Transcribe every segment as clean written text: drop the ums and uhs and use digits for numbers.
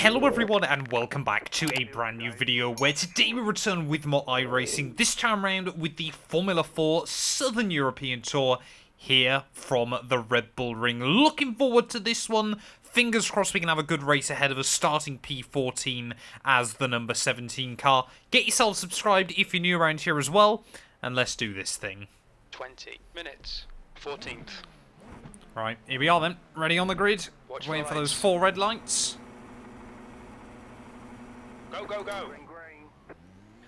Hello everyone and welcome back to a brand new video where today we return with more iRacing, this time around with the Formula 4 Southern European Tour here from the Red Bull Ring. Looking forward to this one. Fingers crossed we can have a good race ahead of us, starting P14 as the number 17 car. Get yourself subscribed if you're new around here as well, and let's do this thing. 20 minutes, 14th. Right, here we are then, ready on the grid, waiting for those 4 red lights. Go, go, go!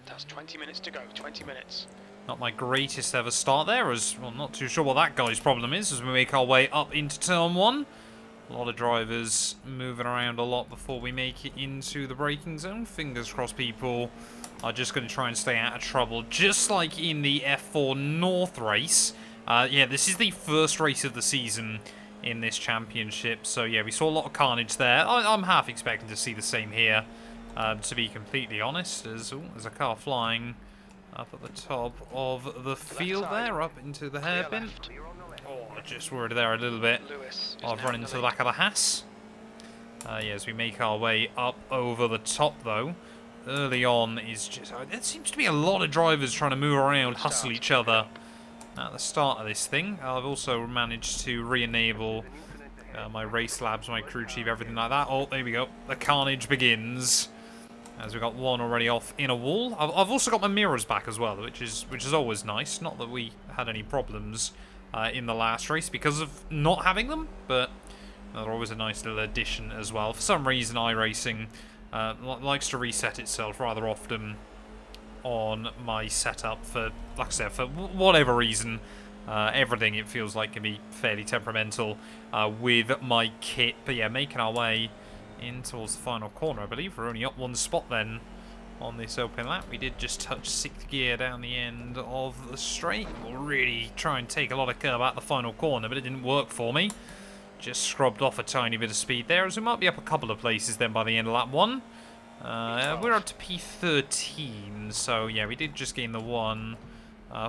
That's 20 minutes to go, 20 minutes. Not my greatest ever start there, as well, not too sure what that guy's problem is as we make our way up into turn 1. A lot of drivers moving around a lot before we make it into the braking zone. Fingers crossed people are just going to try and stay out of trouble, just like in the F4 North race. Yeah, this is the first race of the season in this championship, so yeah, we saw a lot of carnage there. I'm half expecting to see the same here, to be completely honest, as there's a car flying up at the top of the field there, up into the hairpin. Oh, just worried there a little bit. I've run into the back of the Haas. Yeah, as we make our way up over the top, though, early on is just... there seems to be a lot of drivers trying to move around, hustle each other at the start of this thing. I've also managed to re-enable my race labs, my crew chief, everything like that. Oh, there we go. The carnage begins. As we got one already off in a wall. I've also got my mirrors back as well, which is always nice. Not that we had any problems in the last race because of not having them, but they're always a nice little addition as well. For some reason, iRacing likes to reset itself rather often on my setup for, like I said, for whatever reason. Everything, it feels like, can be fairly temperamental with my kit. But yeah, making our way in towards the final corner. I believe we're only up one spot then on this open lap. We did just touch 6th gear down the end of the straight. We'll really try and take a lot of curb out the final corner, but it didn't work for me. Just scrubbed off a tiny bit of speed there, as we might be up a couple of places then by the end of lap 1. We're up to P13, so yeah, we did just gain the 1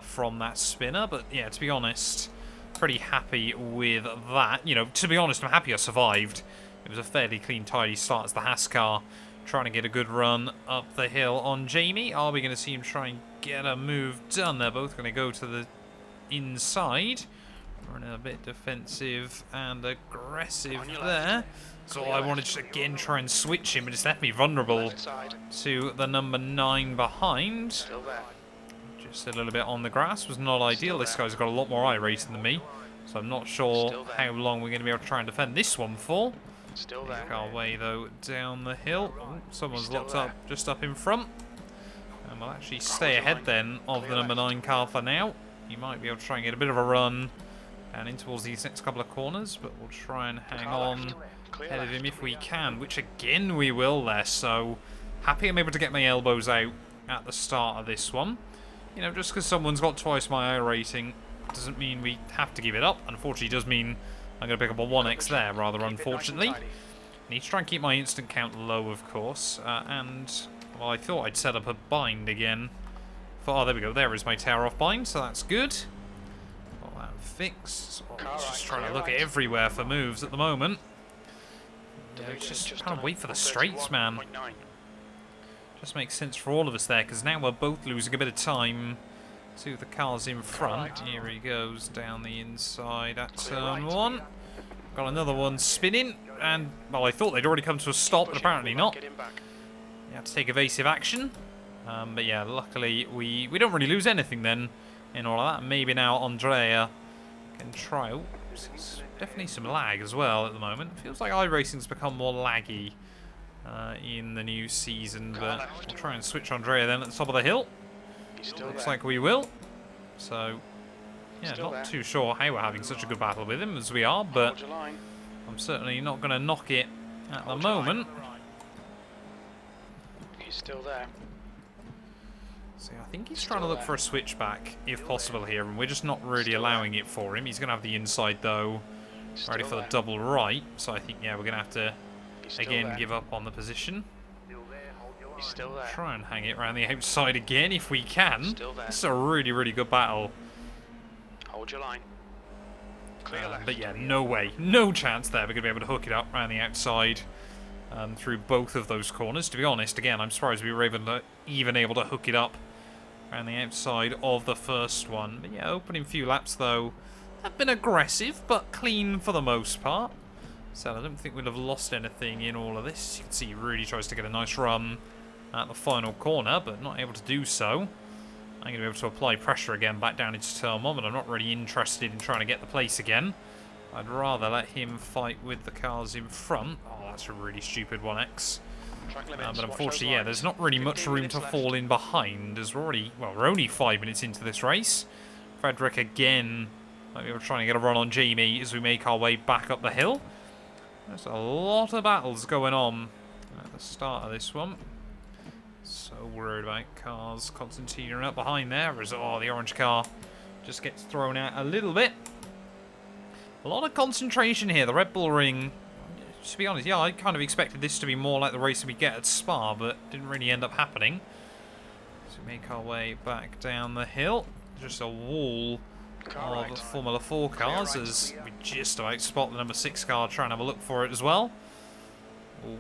from that spinner, but yeah, to be honest, pretty happy with that. You know, to be honest, I'm happy I survived. It was a fairly clean, tidy start as the Haas car trying to get a good run up the hill on Jamie. Are we going to see him try and get a move done? They're both going to go to the inside. Running a bit defensive and aggressive there. So I wanted to again try and switch him, but it's left me vulnerable to the number 9 behind. Just a little bit on the grass was not ideal. This guy's got a lot more iRacing than me, so I'm not sure how long we're going to be able to try and defend this one for. Make our way though down the hill. Oh, someone's locked up just up in front, and we'll actually stay ahead then of the number 9 car for now. He might be able to try and get a bit of a run and in towards these next couple of corners, but we'll try and hang on ahead of him if we can, which again we will there. So happy I'm able to get my elbows out at the start of this one. You know, just because someone's got twice my iRacing doesn't mean we have to give it up. Unfortunately, it does mean I'm going to pick up a 1x there, rather unfortunately. I need to try and keep my instant count low, of course. And, well, I thought I'd set up a bind again. Oh, there we go. There is my tower off bind, so that's good. Got that fixed. Oh, just trying to look everywhere for moves at the moment. Yeah, just trying to wait for the straights, man. Just makes sense for all of us there, because now we're both losing a bit of time to the cars in front. Here he goes down the inside at turn 1. Got another one spinning, and, well, I thought they'd already come to a stop, but apparently not. You have to take evasive action. But yeah, luckily we don't really lose anything then in all of that. Maybe now Andrea can try. Oh, definitely some lag as well at the moment. Feels like iRacing's become more laggy in the new season, but we'll try and switch Andrea then at the top of the hill. Looks like we will. So, yeah, not too sure how we're having such a good battle with him as we are, but I'm certainly not going to knock it at the moment. He's still there. See, I think he's trying to look for a switchback, if possible, here, and we're just not really allowing it for him. He's going to have the inside, though, ready for the double right. So I think, yeah, we're going to have to, again, give up on the position. He's still there. Try and hang it around the outside again if we can. This is a really, really good battle. Hold your line. Clear left. But yeah, no way. No chance there. We're going to be able to hook it up around the outside. through both of those corners. To be honest, again, I'm surprised we were even able to hook it up around the outside of the first one. But yeah, opening few laps, though, have been aggressive, but clean for the most part. So I don't think we'll have lost anything in all of this. You can see he really tries to get a nice run at the final corner, but not able to do so. I'm going to be able to apply pressure again back down into turn 1, but I'm not really interested in trying to get the place again. I'd rather let him fight with the cars in front. Oh, that's a really stupid 1X. But unfortunately, yeah, there's not really much room to fall in behind, as we're only 5 minutes into this race. Frederick again might be able to try and get a run on Jamie as we make our way back up the hill. There's a lot of battles going on at the start of this one. So worried about cars concentrating up behind there, as the orange car just gets thrown out a little bit. A lot of concentration here. The Red Bull Ring, to be honest, yeah, I kind of expected this to be more like the race we get at Spa, but didn't really end up happening. So we make our way back down the hill. Just a wall of Formula 4 cars as we just about spot the number 6 car, trying to have a look for it as well.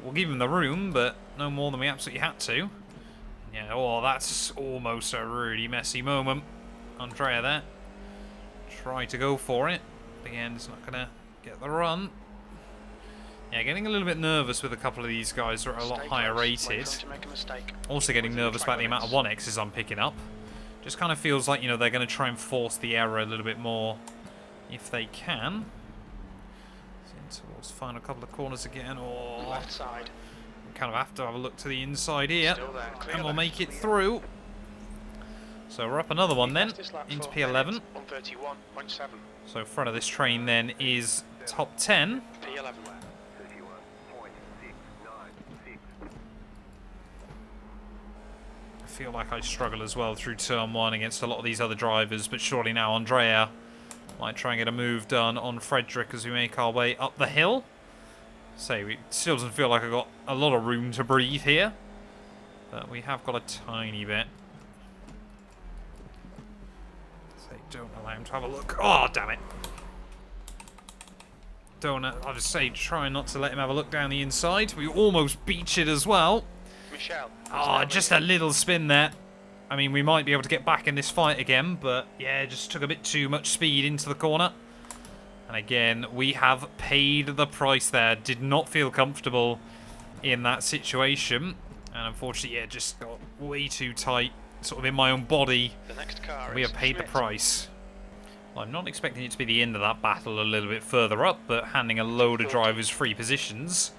We'll give him the room, but no more than we absolutely had to. Yeah, that's almost a really messy moment. Andrea there. Try to go for it. Again, it's not going to get the run. Yeah, getting a little bit nervous with a couple of these guys that are a lot higher rated. Also getting nervous about the amount of 1Xs I'm picking up. Just kind of feels like, they're going to try and force the error a little bit more if they can. Towards the final couple of corners again. Left side. We kind of have to have a look to the inside here. And we'll make it through. So we're up another one then, into P11. So front of this train then is top 10. P11. I feel like I struggle as well through turn 1 against a lot of these other drivers, but surely now Andrea might try and get a move done on Frederick as we make our way up the hill. So it still doesn't feel like I've got a lot of room to breathe here, but we have got a tiny bit. So don't allow him to have a look. Oh, damn it. I'll just say try not to let him have a look down the inside. We almost beach it as well. Michelle. Oh, just a little spin there. I mean, we might be able to get back in this fight again, but yeah, just took a bit too much speed into the corner. And again, we have paid the price there. Did not feel comfortable in that situation. And unfortunately, yeah, just got way too tight, sort of in my own body. The next car we have paid the price. Well, I'm not expecting it to be the end of that battle a little bit further up, but handing a load of drivers free positions,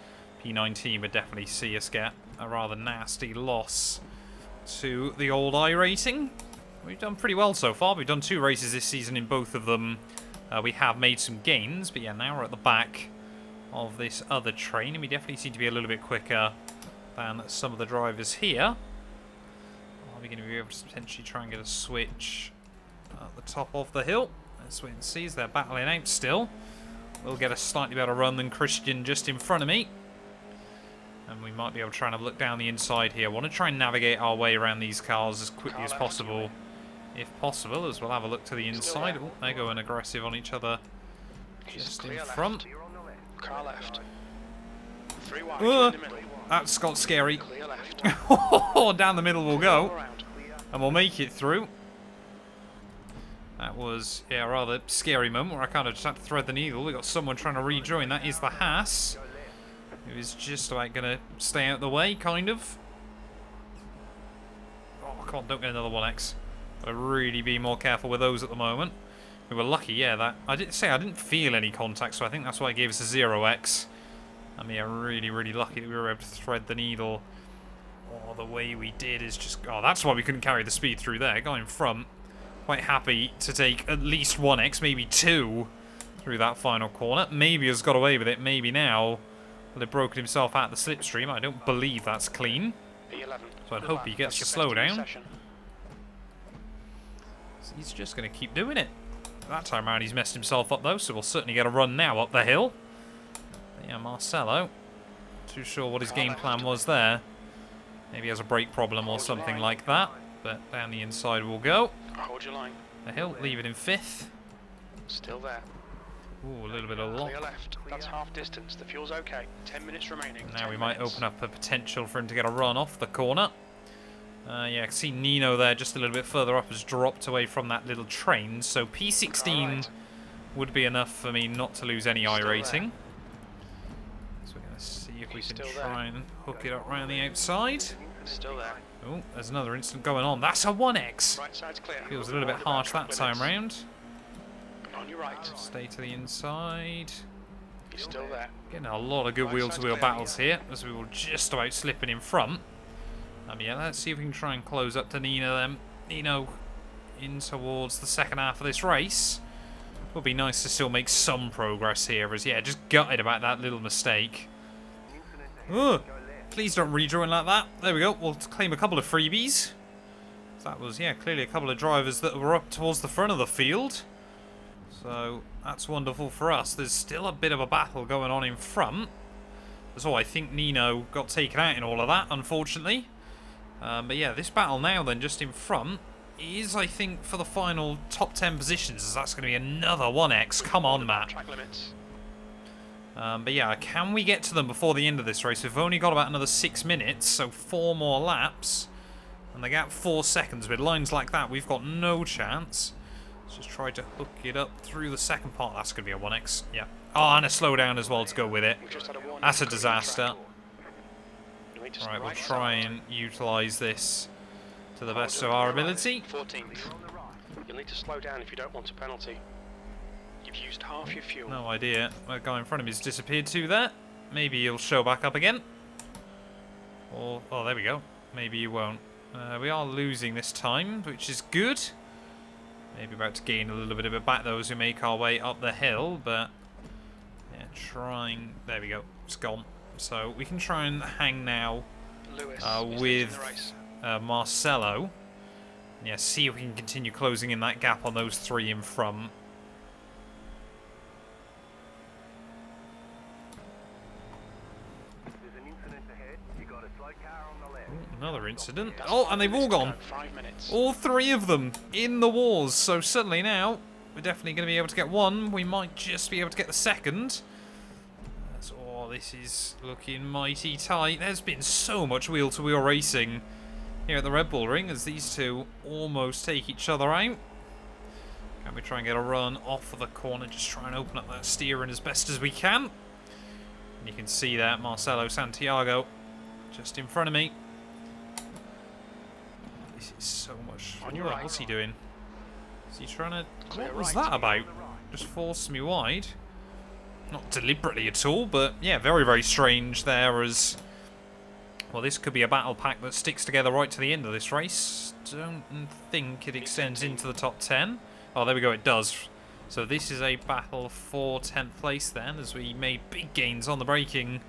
P19 would definitely see us get a rather nasty loss to the old iRacing. We've done pretty well so far. We've done 2 races this season. In both of them we have made some gains, but yeah, now we're at the back of this other train, and we definitely seem to be a little bit quicker than some of the drivers here. Are we going to be able to potentially try and get a switch at the top of the hill? Let's wait and see as they're battling out still. We'll get a slightly better run than Christian just in front of me. And we might be able to try and have a look down the inside here. I want to try and navigate our way around these cars as quickly as possible. If possible, as we'll have a look to the inside. Oh, they're going aggressive on each other just in front. Car left. 3 wide. That's got scary. Clear left. Down the middle we'll go. And we'll make it through. That was, yeah, a rather scary moment where I kind of just had to thread the needle. We got someone trying to rejoin. That is the Haas, who is just about going to stay out of the way, kind of. Oh, come on, don't get another 1X. Gotta really be more careful with those at the moment. We were lucky, yeah, that I didn't feel any contact, so I think that's why it gave us a 0X. I mean, yeah, really, really lucky that we were able to thread the needle. Oh, the way we did is just... Oh, that's why we couldn't carry the speed through there. Guy in front, quite happy to take at least 1X, maybe 2, through that final corner. Maybe has got away with it, maybe now. Well, he's broken himself out of the slipstream. I don't believe that's clean. So I'd hope he gets the slowdown. He's just going to keep doing it. That time around he's messed himself up though, so we'll certainly get a run now up the hill. But yeah, Marcelo, too sure what his game plan was there. Maybe he has a brake problem or something like that. But down the inside we'll go. Hold your line. The hill, leave it in 5th. Still there. Ooh, a little bit of lock. Clear left. That's half distance. The fuel's okay. 10 minutes remaining. Now 10 we might minutes. open up a potential for him to get a run off the corner. Yeah, I can see Nino there just a little bit further up has dropped away from that little train. So P16 Right. would be enough for me not to lose any Still iRacing. So we're going to see if we He's can still try and hook it up around the outside. Still there. Oh, there's another incident going on. That's a 1X. Right side's clear. Feels a little bit harsh that time round. On your right. Stay to the inside. He's still there. Getting a lot of good wheel-to-wheel battles here, as we were just about slipping in front. Yeah, let's see if we can try and close up to Nino then. Nino in towards the second half of this race. Would be nice to still make some progress here, as yeah, just gutted about that little mistake. Ugh, please don't rejoin like that. There we go, we'll claim a couple of freebies. That was, yeah, clearly a couple of drivers that were up towards the front of the field. So that's wonderful for us. There's still a bit of a battle going on in front. So I think Nino got taken out in all of that, unfortunately. But yeah, this battle now then, just in front, is, I think, for the final top 10 positions, as that's going to be another 1X. Come on, Matt. Track limits. But yeah, can we get to them before the end of this race? We've only got about another 6 minutes, so 4 more laps. And they gap 4 seconds. With lines like that, we've got no chance. Let's just try to hook it up through the second part. That's going to be a 1X. Yeah. Oh, and a slowdown as well to go with it. We've just had a warning. That's a disaster. Right, Right, we'll try and utilise this to the best of our ability. 14th. You'll need to slow down if you don't want a penalty. You've used half your fuel. No idea. That guy in front of me has disappeared too there. Maybe he'll show back up again. Or, oh, there we go. Maybe he won't. We are losing this time, which is good. Maybe about to gain a little bit of it back though as we make our way up the hill, but yeah, trying. There we go. It's gone. So we can try and hang now Lewis with is leading the race. Marcelo. Yeah, see if we can continue closing in that gap on those 3 in front. Ooh, another incident. Oh, and they've all gone. 5 minutes. All 3 of them in the wars. So suddenly now, we're definitely going to be able to get 1. We might just be able to get the 2nd. Oh, this is looking mighty tight. There's been so much wheel-to-wheel racing here at the Red Bull Ring as these two almost take each other out. Can we try and get a run off of the corner? Just try and open up that steering as best as we can. And you can see that Marcelo Santiago just in front of me. This is so much. On your right. What's he doing? Is he trying to... Clear What was right. that about? Just forced me wide. Not deliberately at all, but yeah, very, very strange there as... Well, this could be a battle pack that sticks together right to the end of this race. Don't think it extends into the top 10. Oh, there we go, it does. So this is a battle for 10th place then, as we made big gains on the braking.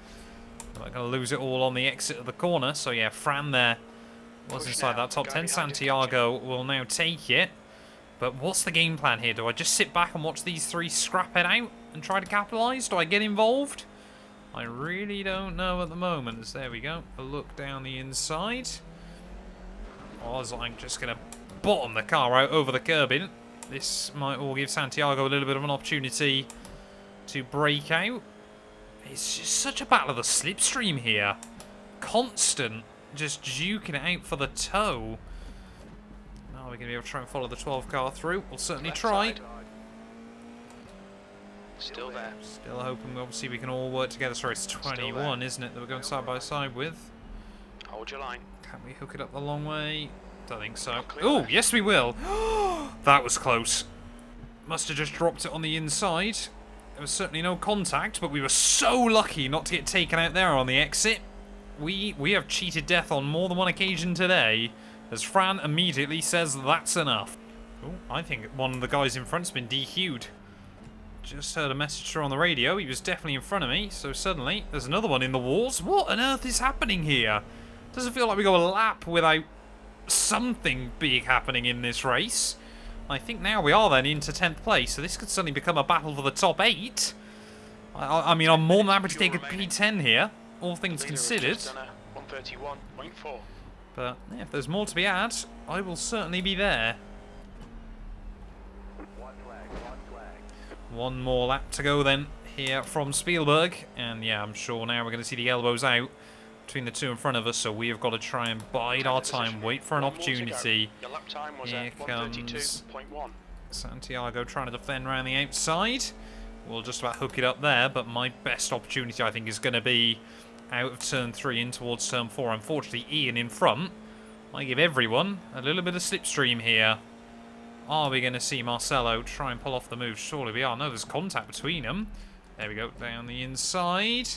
We're not going to lose it all on the exit of the corner. So yeah, Fran there was Push inside now. that top Go 10. behind it, Santiago will now take it. But what's the game plan here? Do I just sit back and watch these 3 scrap it out and try to capitalise? Do I get involved? I really don't know at the moment. As there we go. A look down the inside. Oh, as I'm just going to bottom the car out over the curbing. This might all give Santiago a little bit of an opportunity to break out. It's just such a battle of the slipstream here. Constant. Just duking it out for the toe. Now we're going to be able to try and follow the 12 car through. We'll certainly Left try. side. Still there. Still hoping, obviously, we can all work together. Sorry, it's 21, isn't it, that we're going side by side with? Hold your line. Can we hook it up the long way? Don't think so. Clear Oh, left. yes we will. That was close. Must have just dropped it on the inside. There was certainly no contact, but we were so lucky not to get taken out there on the exit. We have cheated death on more than one occasion today, as Fran immediately says that's enough. Oh, I think one of the guys in front's been DQ'd. Just heard a message through on the radio. He was definitely in front of me, so suddenly there's another one in the walls. What on earth is happening here? Doesn't feel like we go a lap without something big happening in this race. I think now we are then into 10th place, so this could suddenly become a battle for the top 8. I mean, I'm more than happy to take a P10 here, all things Leader has considered. just done a 131.4. But yeah, if there's more to be had, I will certainly be there. One more lap to go then here from Spielberg. And yeah, I'm sure now we're going to see the elbows out between the two in front of us. So we have got to try and bide our time, wait for an opportunity. Here comes Santiago trying to defend around the outside. We'll just about hook it up there, but my best opportunity, I think, is going to be out of turn 3 in towards turn 4. Unfortunately, Ian in front. I give everyone a little bit of slipstream here. Are we going to see Marcelo try and pull off the move? Surely we are. No, there's contact between them. There we go, down the inside.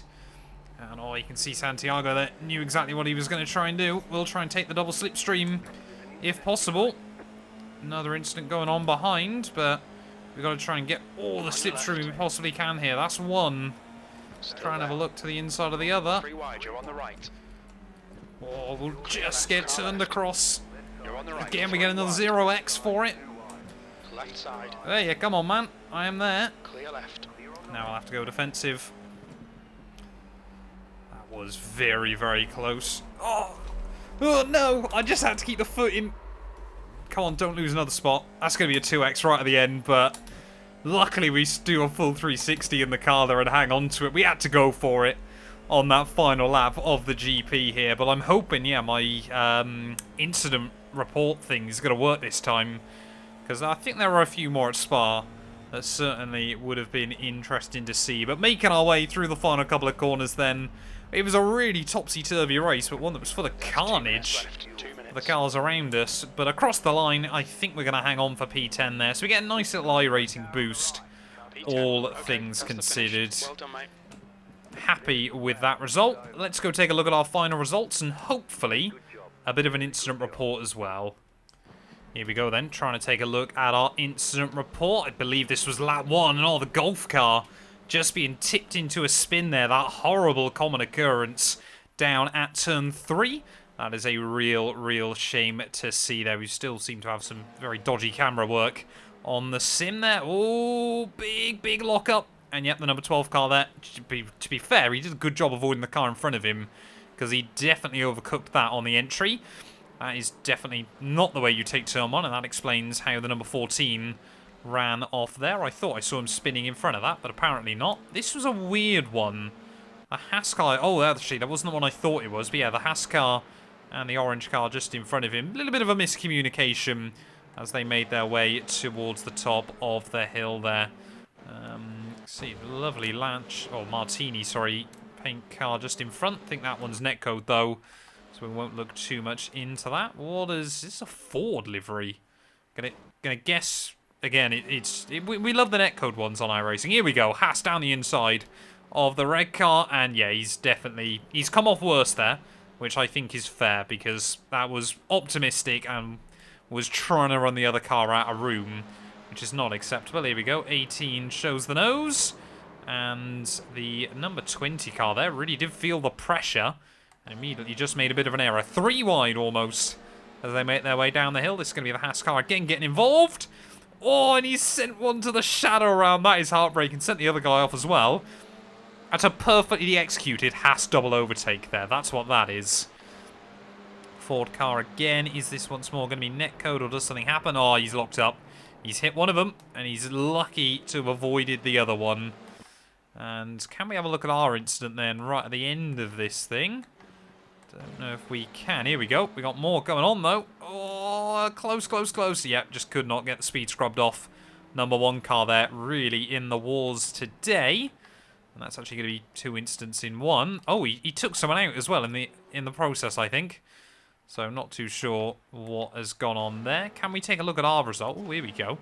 And you can see Santiago there knew exactly what he was going to try and do. We'll try and take the double slipstream if possible. Another incident going on behind, but we've got to try and get all the slipstream we possibly can here. That's one. Try and have a look to the inside of the other. Oh, we'll just get turned across. Again, we get another 0x for it. There you come on, man. I am there. Now I'll have to go defensive. That was very, very close. Oh no! I just had to keep the foot in. Come on, don't lose another spot. That's going to be a 2x right at the end, but luckily we do a full 360 in the car there and hang on to it. We had to go for it on that final lap of the GP here, but I'm hoping, yeah, my incident report thing is going to work this time, because I think there are a few more at Spa that certainly would have been interesting to see. But making our way through the final couple of corners then, it was a really topsy-turvy race, but one that was full of carnage for the cars around us. But across the line, I think we're going to hang on for P10 there, so we get a nice little iRacing boost, all things considered. Happy with that result. Let's go take a look at our final results and hopefully a bit of an incident report as well. Here we go then, trying to take a look at our incident report. I believe this was lap 1, and the golf car just being tipped into a spin there. That horrible common occurrence down at turn 3. That is a real shame to see there. We still seem to have some very dodgy camera work on the sim there. Oh, big lock-up. And yep, the number 12 car there. To be fair, he did a good job avoiding the car in front of him, because he definitely overcooked that on the entry. That is definitely not the way you take turn 1, and that explains how the number 14 ran off there. I thought I saw him spinning in front of that, but apparently not. This was a weird one. A Haas car. Oh, actually, that wasn't the one I thought it was. But yeah, the Haas car and the orange car just in front of him. A little bit of a miscommunication as they made their way towards the top of the hill there. See, lovely Martini, sorry, paint car just in front. I think that one's netcode though, so we won't look too much into that. What is this? A Ford livery? Gonna guess again. We love the netcode ones on iRacing. Here we go. Haas down the inside of the red car, and yeah, he's come off worse there, which I think is fair, because that was optimistic and was trying to run the other car out of room, which is not acceptable. Here we go. 18 shows the nose. And the number 20 car there really did feel the pressure and immediately just made a bit of an error. 3 wide almost as they make their way down the hill. This is going to be the Haas car again getting involved. Oh, and he's sent one to the shadow around. That is heartbreaking. Sent the other guy off as well. That's a perfectly executed Haas double overtake there. That's what that is. Ford car again. Is this once more going to be netcode, or does something happen? Oh, he's locked up. He's hit one of them, and he's lucky to have avoided the other one. And can we have a look at our incident then, right at the end of this thing? Don't know if we can. Here we go. We got more going on, though. Oh, close. Yep, just could not get the speed scrubbed off. Number 1 car there, really in the wars today. And that's actually going to be 2 incidents in one. Oh, he took someone out as well in the process, I think. So I'm not too sure what has gone on there. Can we take a look at our result? Oh, here we go.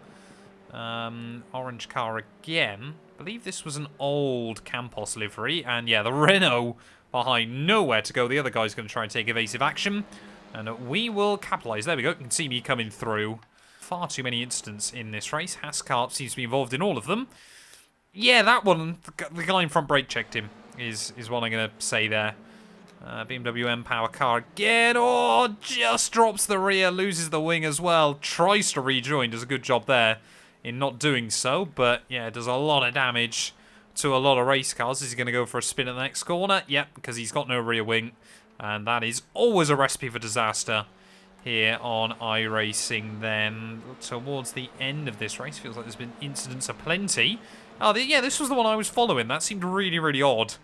Orange car again. I believe this was an old Campos livery. And yeah, the Renault behind, nowhere to go. The other guy's going to try and take evasive action. And we will capitalise. There we go. You can see me coming through. Far too many incidents in this race. Haas car seems to be involved in all of them. Yeah, that one, the guy in front brake checked him, is what I'm going to say there. BMW M Power car again. Oh, just drops the rear, loses the wing as well. Tries to rejoin, does a good job there in not doing so. But yeah, does a lot of damage to a lot of race cars. Is he going to go for a spin at the next corner? Yep, because he's got no rear wing. And that is always a recipe for disaster here on iRacing then. Towards the end of this race, feels like there's been incidents aplenty. Oh, yeah, this was the one I was following. That seemed really, really odd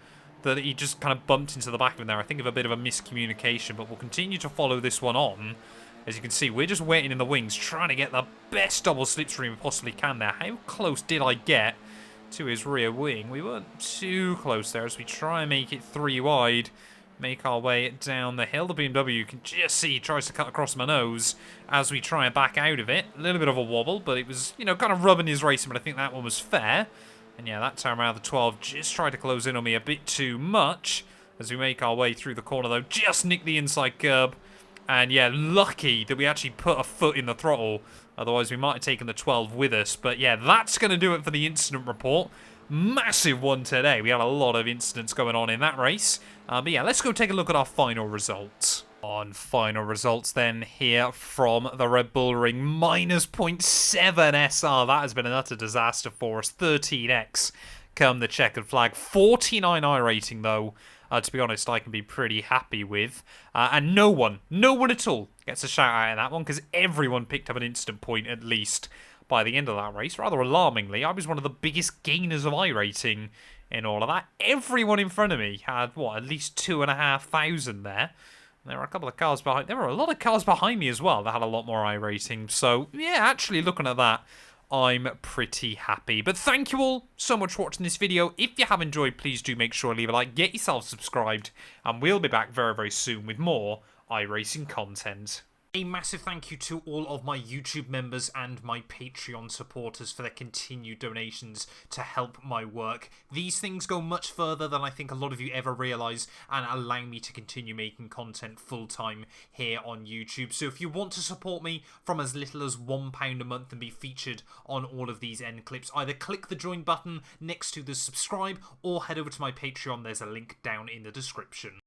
that he just kind of bumped into the back of him there. I think of a bit of a miscommunication, but we'll continue to follow this one on. As you can see, we're just waiting in the wings, trying to get the best double slipstream we possibly can there. How close did I get to his rear wing? We weren't too close there as we try and make it 3 wide. Make our way down the hill. The BMW, you can just see, tries to cut across my nose as we try and back out of it. A little bit of a wobble, but it was, you know, kind of rubbing his racing, but I think that one was fair. And yeah, that time around the 12 just tried to close in on me a bit too much as we make our way through the corner, though. Just nicked the inside curb. And yeah, lucky that we actually put a foot in the throttle. Otherwise, we might have taken the 12 with us. But yeah, that's going to do it for the incident report. Massive one today. We had a lot of incidents going on in that race. But yeah, let's go take a look at our final results. On final results then here from the Red Bull Ring, minus 0.7 SR. That has been an utter disaster for us. 13x come the checkered flag. 49 iRacing though. To be honest, I can be pretty happy with. And no one at all gets a shout out in that one because everyone picked up an instant point at least by the end of that race. Rather alarmingly, I was one of the biggest gainers of iRacing in all of that. Everyone in front of me had, what, at least 2,500 there. There were a couple of cars behind. There were a lot of cars behind me as well that had a lot more iRacing. So, yeah, actually looking at that, I'm pretty happy. But thank you all so much for watching this video. If you have enjoyed, please do make sure to leave a like, get yourself subscribed, and we'll be back very, very soon with more iRacing content. A massive thank you to all of my YouTube members and my Patreon supporters for their continued donations to help my work. These things go much further than I think a lot of you ever realise and allow me to continue making content full-time here on YouTube. So if you want to support me from as little as £1 a month and be featured on all of these end clips, either click the join button next to the subscribe or head over to my Patreon. There's a link down in the description.